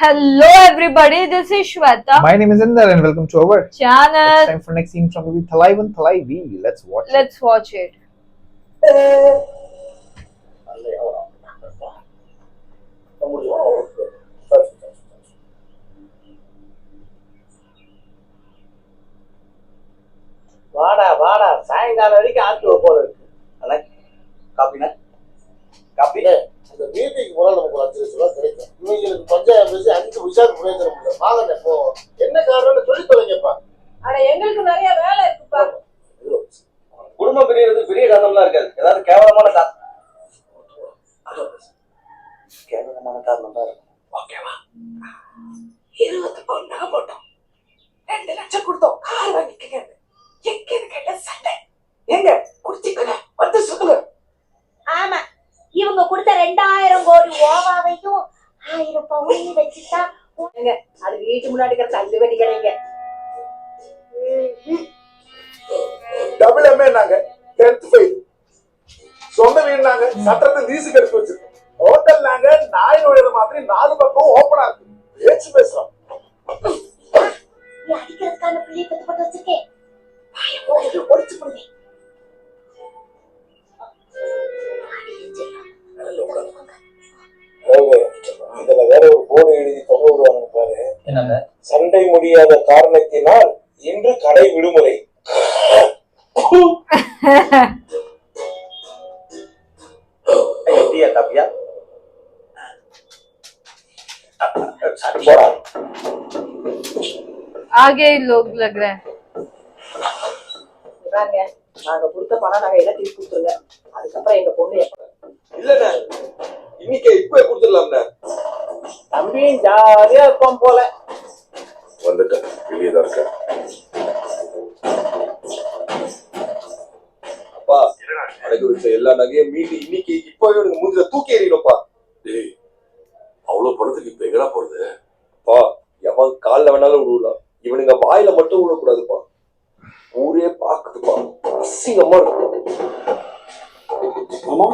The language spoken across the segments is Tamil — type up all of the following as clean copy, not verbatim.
Hello everybody, this is Shweta. My name is Inder and welcome to our channel. It's time for next scene from movie Thalaivan Thalaivi. Let's watch it. Let's watch it. வாடா வாடா சாயங்காலம் வரைக்கும் ஆட்டு போல இருக்கு. அண்ணா காப்பினா காப்பி அந்த மீட்டிங் போனா நமக்கு ஒரு 5 லட்சம் ரூபாய் கிடைக்கும். இவங்களுக்கு பஞ்சாயத்து பேசி 5 விஷயம் பிரயோஜனம் இல்லை. வாங்க போ. என்ன காரணம்னு சொல்லி தொலைங்கப்பா. ஆனா எங்களுக்கு நிறைய வேலை இருக்குப்பா. குடும்பம் பிரியறது பெரிய காரணம்லாம் இருக்காது. ஏதாவது கேவலமான காரணம் தான் இருக்கும். ஓகேவா? 20 பவுன் நகை போட்டோம். 2 லட்சம் கொடுத்தோம். கார் வாங்கிக்கங்க. எங்கன்னு கேட்ட சண்டை. எங்க குடிச்சிக்கல வந்து சொல்லுங்க. ஆமா, இவங்க கொடுத்த 2000 கோடி ஓவாவையும் 1000 பவுனையும் வச்சுட்டா அது வீட்டு முன்னாடி தள்ளு வெடி கிடைங்க. டபுள் எம்ஏ நாங்க 10th ஃபெயில். சொந்த வீடு நாங்க சட்டத்தை லீஸு கெடுத்து வச்சிருக்கோம். ஹோட்டல் நாங்க நாய் நுழையிற மாதிரி 4 பக்கம் ஓப்பனா இருக்கு. பேச்சு பேசுறோம். நீ அடிக்கிறதுக்கான பிள்ளை பெத்து போட்டு வச்சிருக்கேன். ஒடிச்சு போடுங்க. இதுல வேற ஒரு போர்டு எழுதி தொங்க விடுவாங்க பாரு. என்னங்க? சண்டை முடியாத காரணத்தினால் இன்று கடை விடுமுறை. எப்படியா காப்பியா? आगे लोग लग रहे हैं. நாங்க கொடுத்த பணம் நாங்க எல்லாம் திருப்பி கொடுத்துருங்க. அதுக்கப்புறம் எங்க பொண்ணு இல்லண்ணே இன்னைக்கு இப்ப கொடுத்துடலாம்ண்ணே. தம்பியும் ஜாலியா இருப்போம் போல. வந்துட்டேன் வெளியேதான் இருக்க. அப்பா அடகு வச்ச எல்லா நகையும் மீட்டு இன்னைக்கு இப்பவே எனக்கு மூஞ்சில தூக்கி எறியணும்ப்பா. டேய் அவ்வளவு பணத்துக்கு இப்ப எங்கடா போறது? அப்பா எவன் காலில் வேணாலும் விடுவலாம், இவனுங்க வாயில மட்டும் விடக்கூடாதுப்பா. ஊரே பாக்குதுப்பா, அசிங்கமா இருக்கு. ஆமா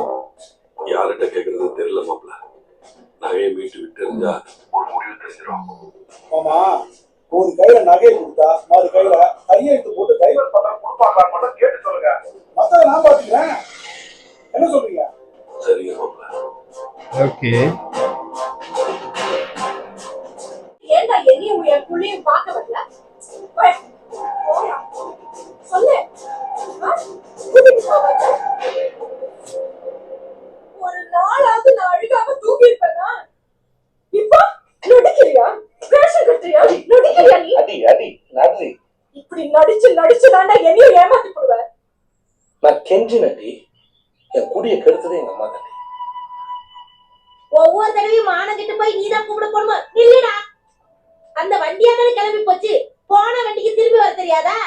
யார்கிட்ட கேக்குறது தெரியல மாப்ள. நகையை மீட்டு விட்டு இருந்தா ஒரு முடிவு தெரிஞ்சிடும். ஆமா ஒரு கையில நகையை கொடுத்தா மறு கையில கையெழுத்து போட்டு டைவர்ட் பண்ற கொடுப்பாங்க மட்டும் கேட்டு சொல்லுங்க. மத்தத நான் பாத்துக்கிறேன். என்ன சொல்றீங்க? சரிங்க மாப்ள. Okay. ஏண்டா என்னையும் என் புள்ளையும் பார்க்க வரல? சொல்லு. ஒரு நாளாவது நான் அழுகாம தூக்கி இருப்பேனா? இப்ப நடிக்கிறியா? வேஷம் கட்டுறியா? நடிக்கிறியா நீ? அடி அடி நடி. இப்படி நடிச்சு நடிச்சு தாண்டா என்னையும் ஏமாத்தி போடுவ. நான் கெஞ்சி நடி. என் குடிய கெடுத்ததே எங்க அம்மா தட்டி. ஒவ்வொரு தடவையும் மானங்கிட்டு போய் நீதான் கூப்பிட போடுமா? இல்லடா, அந்த வண்டியாதானே கிளம்பி போச்சு. போன வண்டிக்கு திரும்பி வர தெரியாதா?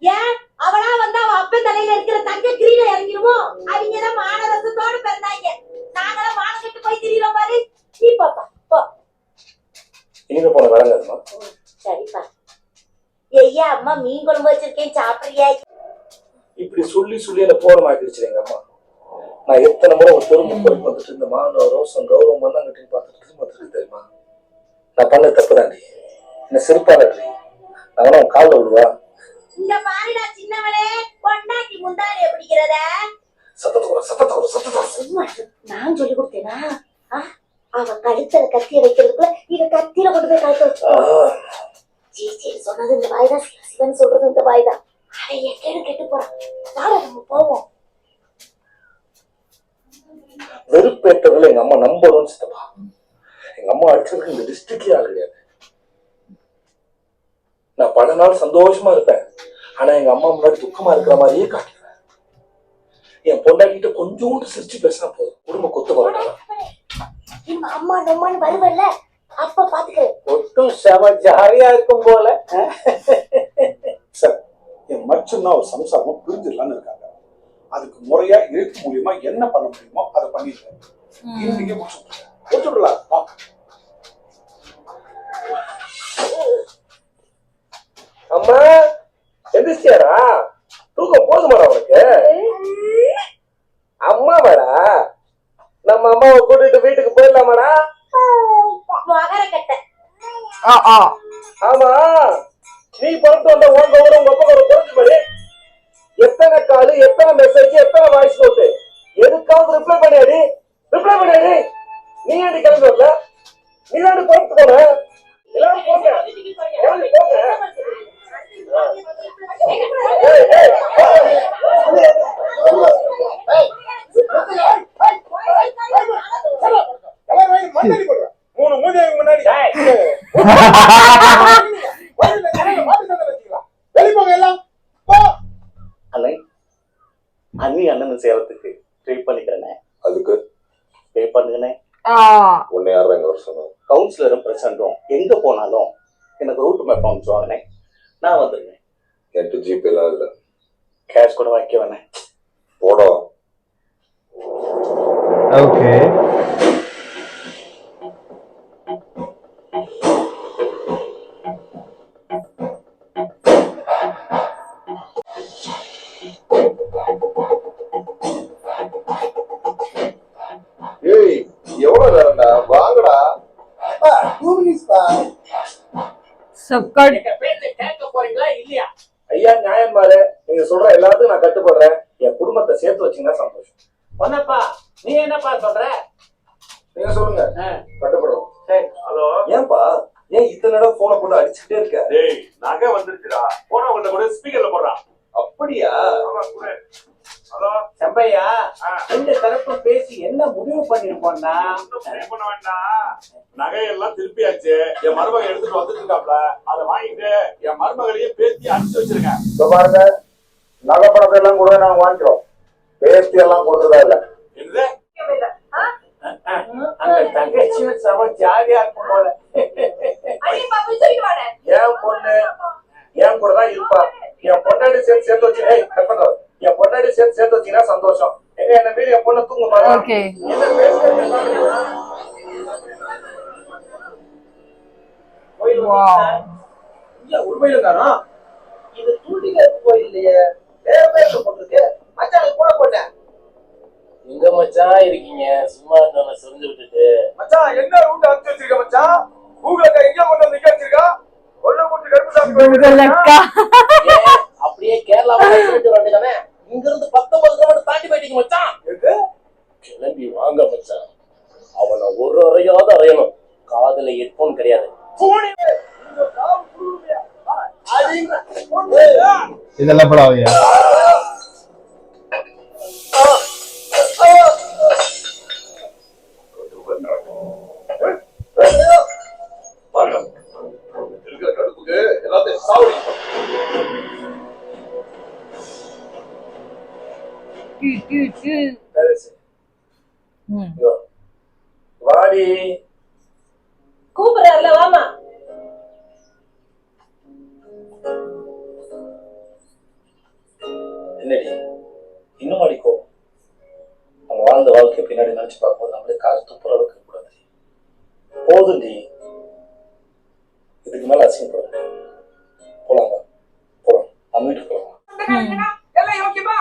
ஏன் அவளா வந்தா அவ அப்பன் தலையில இருக்கிற தங்க கிரீட இறங்கிடுமோ? அவங்கதான் மானரசத்தோட பிறந்தாங்க. நாங்களாம் மானங்கிட்டு போய் திரியிறோம் பாரு. நீ பாப்பா போ. இனிமே போன விளங்காதுமா. சரிப்பா. ஐயா அம்மா மீன் குழம்பு வச்சிருக்கேன், சாப்பிடுறியா? இப்படி சொல்லி சொல்லி என்ன போரமாக்கிடுச்சு எங்க அம்மா. நான் எத்தனை முறை ஒரு தெருமுக்கு வந்துட்டு இந்த மான ரோசம் கௌரவம் மண்ணாங்கட்டின்னு பார்த்துட்டு திரும்ப வந்துருக்கு தெரியுமா? நான் பண்ண தப்பு தாண்டி. என்ன சிரிப்பாடி. நான் உன் காலில் விடுவா. இங்க பாருடா சின்னவளே, பொண்டாட்டி முந்தானே பிடிக்கிறத சும்மா நான் சொல்லி கொடுத்தேனா? அவ கழுத்துல கத்திய வைக்கிறதுக்குள்ள இத கத்தியில கொண்டு போய் கழுத்த வச்சு. சீச்சி சொன்னது இந்த வாய்தான், சிவன் சொல்றது இந்த வாய்தான். அவன் எக்கேடு கெட்டு போறான். வாடா நம்ம போவோம். வெறுப்பேற்றவர்கள் எங்க அம்மா நம்பரும் சித்தப்பா. எங்க அம்மா அடிச்சதுக்கு இந்த டிஸ்ட்ரிக்ட்லயே ஆள் கிடையாது. நான் பல நாள் சந்தோஷமா இருப்பேன். ஆனா எங்க அம்மா முன்னாடி துக்கமா இருக்கிற மாதிரியே காட்டுவேன். என் பொண்டாட்டிட்ட கொஞ்சோண்டு சிரிச்சு பேசினா போதும், குடும்ப கொத்து போறாங்க. அம்மா நம்மான்னு வருவல்ல, அப்ப பாத்துக்கிறேன். ஒட்டும் செம ஜாலியா இருக்கும் போல. சார் என் மச்சுன்னா ஒரு சம்சாரம் பிரிஞ்சிடலான்னு இருக்காங்க. அதுக்கு முறையா எழுத்து மூலியமா என்ன பண்ண முடியுமோ அதை பண்ணிருக்கேன். இன்னைக்கு முடிச்சுடலாம். அம்மா எந்திரிச்சியாரா? தூக்கம் போதுமாடா உனக்கு? அம்மாவாடா? நம்ம அம்மாவை கூட்டிட்டு வீட்டுக்கு போயிடலாமாடா? மகர கட்ட ஆமா, நீ பறந்து வந்த உன் கௌரவம் உங்க அப்பா கௌரவம் குறைஞ்சு மாதிரி எத்தனை கால், எத்தனை மெசேஜ், எத்தனை வாய்ஸ் நோட்டு, எதுக்காவது ரிப்ளை பண்ணியாடி. நீ ஏன் கிளம்பி வரல? நீ தான் பறந்து போன. எல்லாரும் போங்க, கிளம்பி போங்க. மூணு மூஞ்சி முன்னாடி வெளிப்போங்க எல்லாம். அண்ணே, அண்ணி அண்ணன் சேரத்துக்கு ட்ரை பண்ணிக்கிறேனே, அதுக்கு பே பண்ணுங்கண்ணே. உன்னை யாரும் எங்க வர சொன்னோம்? கவுன்சிலரும் பிரசிடண்டும் எங்க போனாலும் எனக்கு ரூட் மேப் அனுப்பிச்சுவாங்கண்ணே, நான் வந்துருங்க. நெட்டு ஜிபே எல்லாம் இல்ல, கேஷ் கூட வைக்க வேணே. போடா. Okay. ஏய், எவ்வளவு நேரம்டா? வாங்கடா. 2 minutes தான். सबका கேட்க போறீங்களா இல்லையா? ஐயா நியாயமாரு, நீங்க சொல்ற எல்லாத்துக்கும் நான் கட்டுப்படுறேன். என் குடும்பத்தை சேர்த்து வச்சீங்கன்னா சந்தோஷம். பொன்னப்பா, நீ என்னப்பா சொல்ற? நீங்க சொல்லுங்க, கட்டுப்படுவோம். சரி. ஹலோ, ஏன்பா, ஏன் இத்தனை இடம் போனை போட்டு அடிச்சுட்டே இருக்க? டேய், நகை வந்துருச்சுடா. போனவங்கள்ட்ட கூட ஸ்பீக்கர்ல போடுறான். அப்படியா? ஆமா, குடு. ஹலோ, செம்பையா, ரெண்டு தரப்பு பேசி என்ன முடிவு பண்ணிருக்கோம்னா, ஒண்ணும் pay பண்ண வேண்டாம். நகையெல்லாம் திருப்பியாச்சு. என் மருமக எடுத்துட்டு வந்துட்டு இருக்காப்ல, அதை வாங்கிட்டு என் மருமகளையும் பேசி அனுப்பிச்சு வச்சிருக்கேன். இப்ப பாருங்க, நகை பணத்தை எல்லாம் கூட நாங்க வாங்கிக்கிறோம். பேஸ்தி எல்லாம் கொடுத்ததா இல்ல. என்னது? அந்த தங்கச்சியும் செம ஜாலியா இருக்கும் போல. என் பொண்ணு என் கூட தான் இருப்பா. என் பொண்டாடி சேர்த்து வச்சு, என் பொண்டாடி சேர்த்து வச்சீங்கன்னா சந்தோஷம். எங்க என்ன மீறி என் பொண்ணை தூங்க பாருங்க. Okay. என்ன பேசுறது? உண்மையில தானா? இது தூண்டில கோயில்லையே, வேற பேர்ல போட்டிருக்கு. மச்சான் கூட போட்டேன். எங்க மச்சான் இருக்கீங்க? சும்மா நம்ம சொரிஞ்சு விட்டுட்டு. மச்சான் என்ன ரூட் அனுப்பிச்சு வச்சிருக்க மச்சான்? கூகுள்ல எங்க கொண்டு வந்து நிக்க வச்சிருக்கா? கொல்ல போட்டு கருப்புசாமி गूगल का ஏன், அப்படியே கேரளாவை போயிட்டு வேண்டியதானே? இங்க இருந்து 19 கிலோமீட்டர் தாண்டி போயிட்டீங்க மச்சான். கிளம்பி வாங்க மச்சான். அவனை ஒரு அறையாவது அறையணும். காதுல ஹெட்போன் கிடையாது. இதெல்லாம் படாதீங்க. இருக்கிற கடுப்புக்கு எல்லாத்தையும் சாவடி. வாடி, கூப்பிடுறாருல, வாமா. என்னடி இன்னும் அடிக்கோ? நம்ம வாழ்ந்த வாழ்க்கை பின்னாடி நினைச்சு பார்க்கும்போது நம்மளே காசு துப்புற அளவுக்கு கூடாது. போதுண்டி, இதுக்கு மேல அசிங்கப்படாது. போலாங்க, போலாம். நம்ம வீட்டுக்கு போலாம். எல்லாம் யோக்கியமா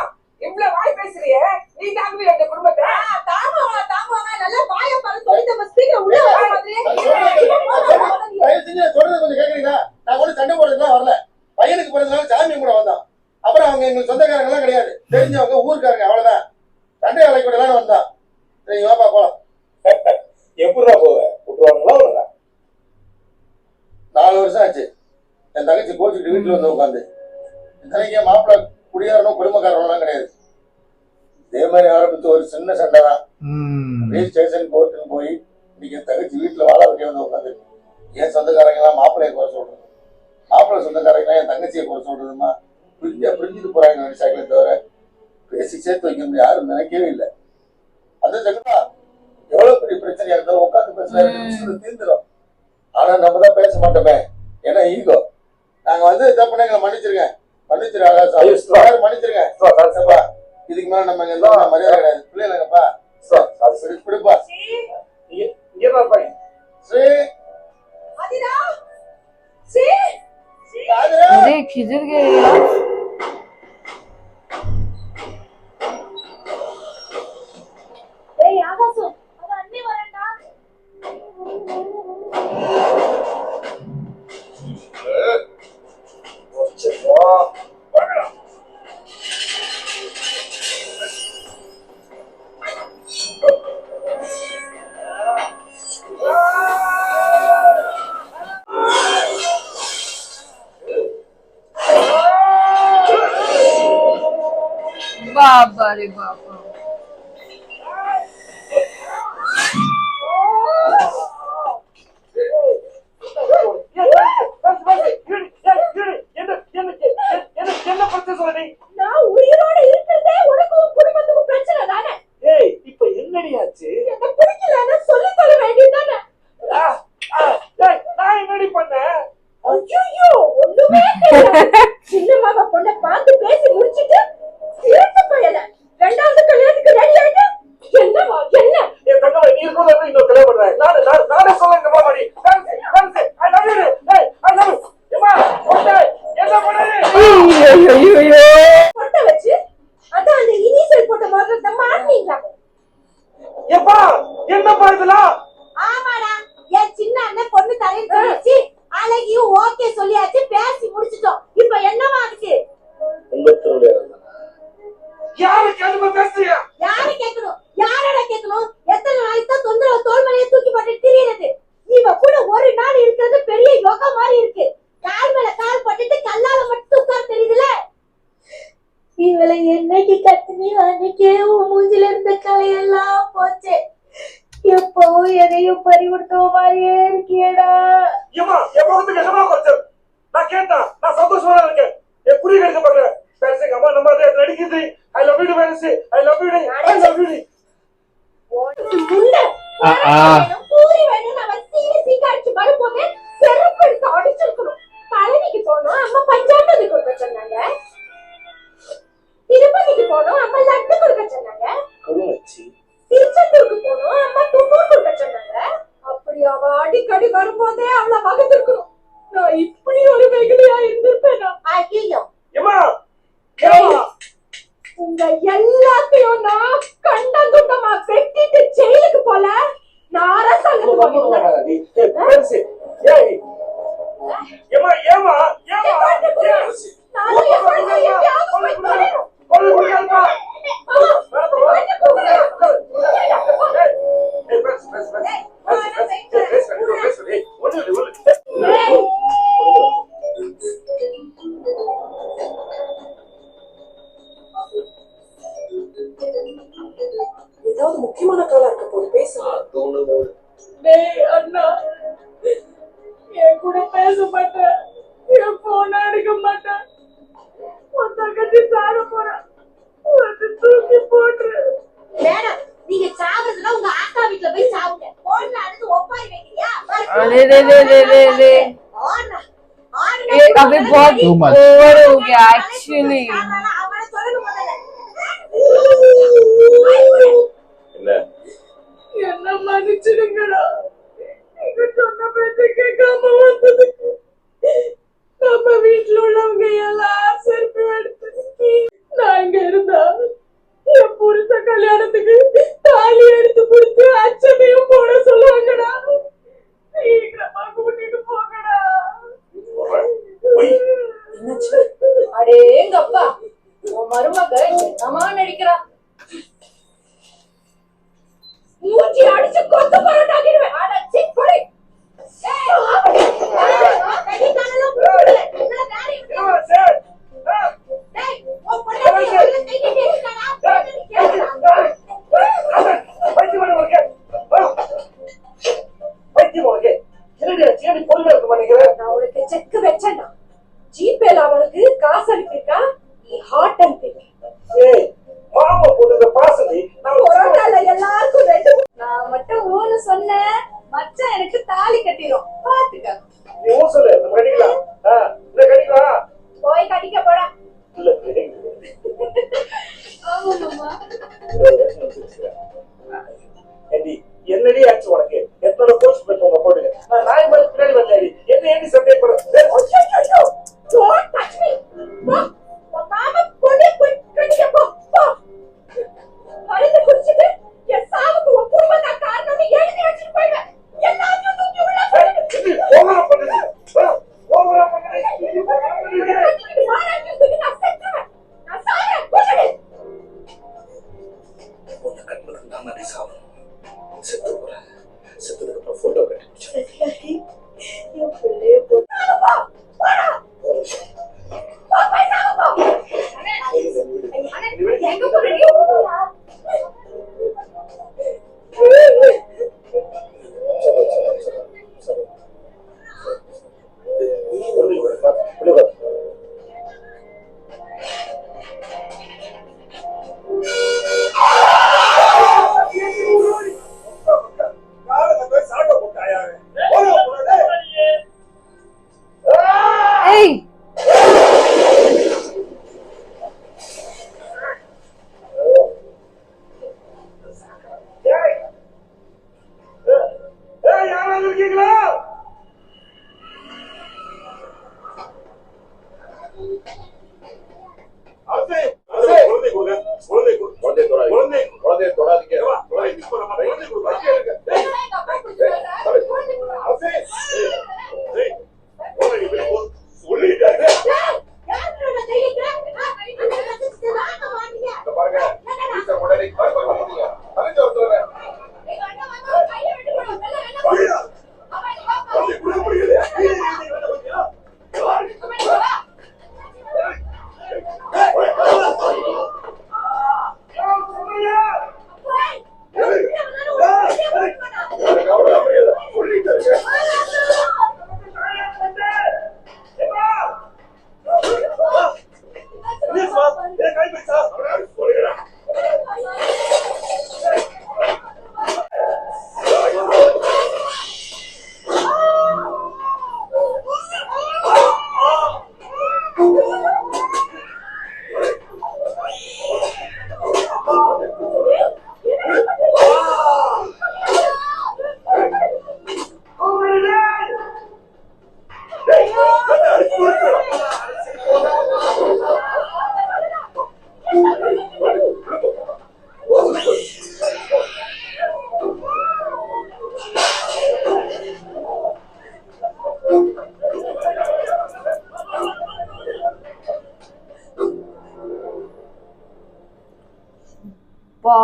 இவ்வளவு வாய் பேசுறியே, நீ தாங்குவியா இந்த குடும்பத்தை? தாங்குவாங்க நல்லா வாயை பாரு சொல்லி நம்ம ஸ்பீக்கர் உள்ள வர மாதிரியே. தயவு செஞ்சு சொல்றது கொஞ்சம் கேக்குறீங்களா? நான் ஒன்னும் சண்டை போடுறதுலாம் வரல. பையனுக்கு பிறந்தனால சாமி கூட வந்தான். அப்புறம் அவங்க எங்களுக்கு சொந்தக்காரங்க எல்லாம் கிடையாது, தெரிஞ்சவங்க ஊருக்காரங்க, அவ்வளவுதான். சண்டை வேலை கூட எல்லாம் வந்தான். சரி வாப்பா போலாம். எப்படிடா போவ? விட்டுருவாங்களா அவங்கள? 4 வருஷம் ஆச்சு என் தங்கச்சி கோச்சுக்கிட்டு வீட்டுல வந்து உட்காந்து. இத்தனைக்கு மாப்பிள்ள குடியாரனும் குடும்பக்காரனும் கிடையாது. இதே மாதிரி ஆரம்பிச்சு ஒரு சின்ன சண்டை தான். ஸ்டேஷன் கோர்ட்டுன்னு போய் இன்னைக்கு என் தங்கச்சி வீட்டுல வாழ வைக்க வந்து உட்காந்து. என் சொந்தக்காரங்க எல்லாம் மாப்பிள்ளைய குறை சொல்றது, மாப்பிள்ளை சொந்தக்காரங்க எல்லாம் என் தங்கச்சியை குறை சொல்றதுமா புரிஞ்சுட்டு போறாங்க நினைச்சாங்களே தவிர பேசி சேர்த்து வைக்கணும் யாரும் நினைக்கவே இல்லை. அந்த சங்கடா எவ்வளவு பெரிய பிரச்சனையா இருந்தாலும் உட்காந்து பேசுறது தீர்ந்துடும். ஆனா நம்ம தான் பேச மாட்டோமே, ஏன்னா ஈகோ. நாங்க வந்து தப்புனா எங்களை மன்னிச்சிருக்கேன், மன்னிச்சிருங்க. இதுக்கு மேல நம்ம மரியாதை கிடையாது. பிள்ளைங்கப்பா பிடிப்பா. ஸ்ரீ अरे खिजर गए यार. ஏய் ஆகாசு, அவ அண்ணி வரேன்டா. बाबा रे बाबा என்ன பிரச்சனை சொல்ல நீ? நான் உயிரோட இருக்கிறதே உனக்கும் குடும்பத்துக்கும் பிரச்சனை தானே. ஏய் இப்ப என்னடி ஆச்சு? என்ன பிடிக்கலன்னா சொல்லி சொல்ல வேண்டியதுதானே. நான் என்னடி பண்ணேன்? ஐயோ ஒண்ணுமே தெரியாது. சின்ன மாமா பொண்ணை பார்த்து பேசி முடிச்சிட்டு சேர்த்து போயல ரெண்டாவது கல்யாணத்துக்கு ரெடி ஆயிட்டு என்னவா என்ன என் தங்கவை நீ இருக்கணும் இன்னொரு கல்யாணம் பண்றேன். நானே சொல்லுங்க மாமாடி. I love you. Hey, I love you. ஏமா என்ன பண்ணுறீங்க? பொட்டை வச்சு அதான் அந்த இனிஷியல் போட்ட மாதிரி மாட்டீங்களா? எப்பா என்னப்பா இதெல்லாம்? ஆமாடா என் சின்ன அண்ணன் பொண்ணு தரேன்னு சொல்லிச்சு. அழகியும் ஓகே சொல்லியாச்சு, பேசி முடிச்சிட்டோம். இப்ப என்னவா இருக்கு? உங்க திருவிழா யாரு கேளுங்க பேசுறியா? யாரை கேட்கணும்? யாரடா கேட்கணும்? எத்தனை நாளைக்கு தான் தொந்தரவு தோல்மலையை தூக்கி போட்டு திரியறது? இவ கூட ஒரு நாள் இருக்கிறது பெரிய யோகா மாதிரி இருக்கு. கால் மேல கால் போட்டுட்டு கல்லால மட்டும் உட்கார தெரியுதுல. இவளை என்னைக்கு கத்துனி அன்னைக்கே உன் மூஞ்சில இருந்த கலையெல்லாம் போச்சு. எப்பவும் எதையும் பறிவிடுத்த மாதிரியே இருக்கியடா. ஏமா என் முகத்துக்கு என்னமா குறைச்சல்? நான் கேட்டேன், நான் சந்தோஷமா இருக்கேன். என் புரிய கிடைக்க பாருங்க. பேசுங்க அம்மா நம்ம அதை நடிக்குது. I love you வேணுச்சு. I love you. I love you. Puri வேணும் அவன் சீரி காய்ச்சி வரும்போது செருப்பு எடுத்து அடிச்சிருக்கணும். பழனிக்கு போனோம் அம்மா பஞ்சாமிரதி கொடுக்க சொன்னாங்க. திருப்பதிக்கு போனோம் அம்மா லட்டு கொடுக்க சொன்னாங்க. திருச்செந்தூருக்கு போனோம் அம்மா துண்ணூறு கொடுக்க சொன்னாங்க. அப்படி அவ அடிக்கடி வரும்போதே அவளை வகுத்திருக்கணும். நான் இப்படி ஒரு வெகுளியா இருந்திருப்பேனா? ஐயோ உங்க எல்லாத்தையும் நான் கண்டந்துண்டமா வெட்டிட்டு ஜெயிலுக்கு போல நான் அரசாங்கத்துக்கு ஏதாவது முக்கியமான காலா இருக்க போது பேசுங்க. அண்ணா என் கூட பேச மாட்டேன், என் போன் அடிக்க மாட்டேன். கட்டி சாட போறேன், தூக்கி போட்டுரு. மேடம் நீங்க சாவறதுல உங்க ஆத்தா வீட்டுல போய் சாவுங்க. போன்ல அடுத்து ஒப்பாரி வைக்கிறியா? अभी बहुत ओवर हो गया एक्चुअली. என்ன மன்னிச்சிடுங்கடா. நீங்க சொன்ன பேச்ச கேட்காம வந்ததுக்கு நம்ம வீட்டுல உள்ளவங்க எல்லாம் செருப்பு எடுத்து நான் இங்க இருந்தா என் புருஷ கல்யாணத்துக்கு தாலி எடுத்து கொடுத்து அச்சனையும் போட சொல்லுவாங்கடா. சீக்கிரமா கூட்டிட்டு போங்கடா. அடேங்கப்பா உன் மருமக என்னமா நடிக்கிறா? மூஞ்சி அடிச்சு கொத்து பரோட்டாக்கிடுவேன். அடச்சி போடி. நான் உனக்கு செக் வச்சேன்னா ஜிபேல அவனுக்கு காசு அனுப்பிருக்கா, நீ ஹார்ட் அனுப்பிருக்க. எல்லாருக்கும் ரெண்டு. நான் மட்டும் ஊன்னு சொன்னேன், மச்சான் எனக்கு தாலி கட்டிடும். பாத்துக்க போய் கட்டிக்க போடா. என்னடி ஆச்சு உனக்கு? எத்தனை கோர்ஸ் போயிட்டு போடுங்க. நான் பின்னாடி வரலாடி என்ன ஏடி சந்தேகப்படுறேன்? மருந்து குடிச்சிட்டு என் சாவுக்கு உன் குடும்பம் தான் காரணம்னு எழுதி வச்சுட்டு போயிடுவேன். எல்லாத்தையும் தூக்கி உள்ள போட்டோ எங்க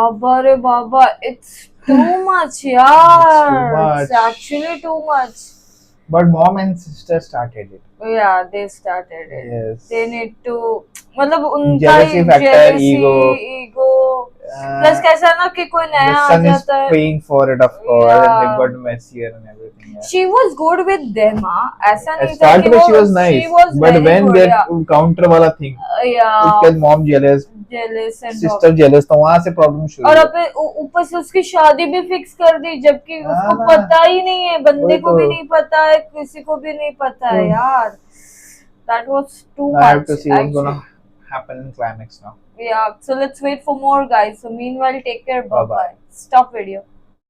Baba re Baba, it's too much, yaar. much. It's actually too much. But mom and sister started it. Yeah, they started it. Yes. They need to, मतलब उनका Jealousy factor, jealousy, ego. ego. Plus कैसा ना कि कोई The नया आ son is जाता है. paying for it, of course, and Yeah. they got messier and everything. Yeah. She was good with them, हाँ. ऐसा At नहीं था start कि में वो. she was nice, She was but very when good, that yeah. counter वाला thing, Yeah. उसके बाद mom jealous, Jealous and sister jealous, तो वहाँ से problem शुरू और हुई. अब ऊपर से उसकी शादी भी फिक्स कर दी, जबकि हाँ उसको ना। पता ही नहीं है, बंदे वही को भी तो। नहीं पता है, किसी को भी नहीं पता है यार. That was too I have much. to see what's actually. gonna happen in climax now. Yeah, so let's wait for more, guys. So meanwhile, take care. Bye Bye-bye. bye. Stop video.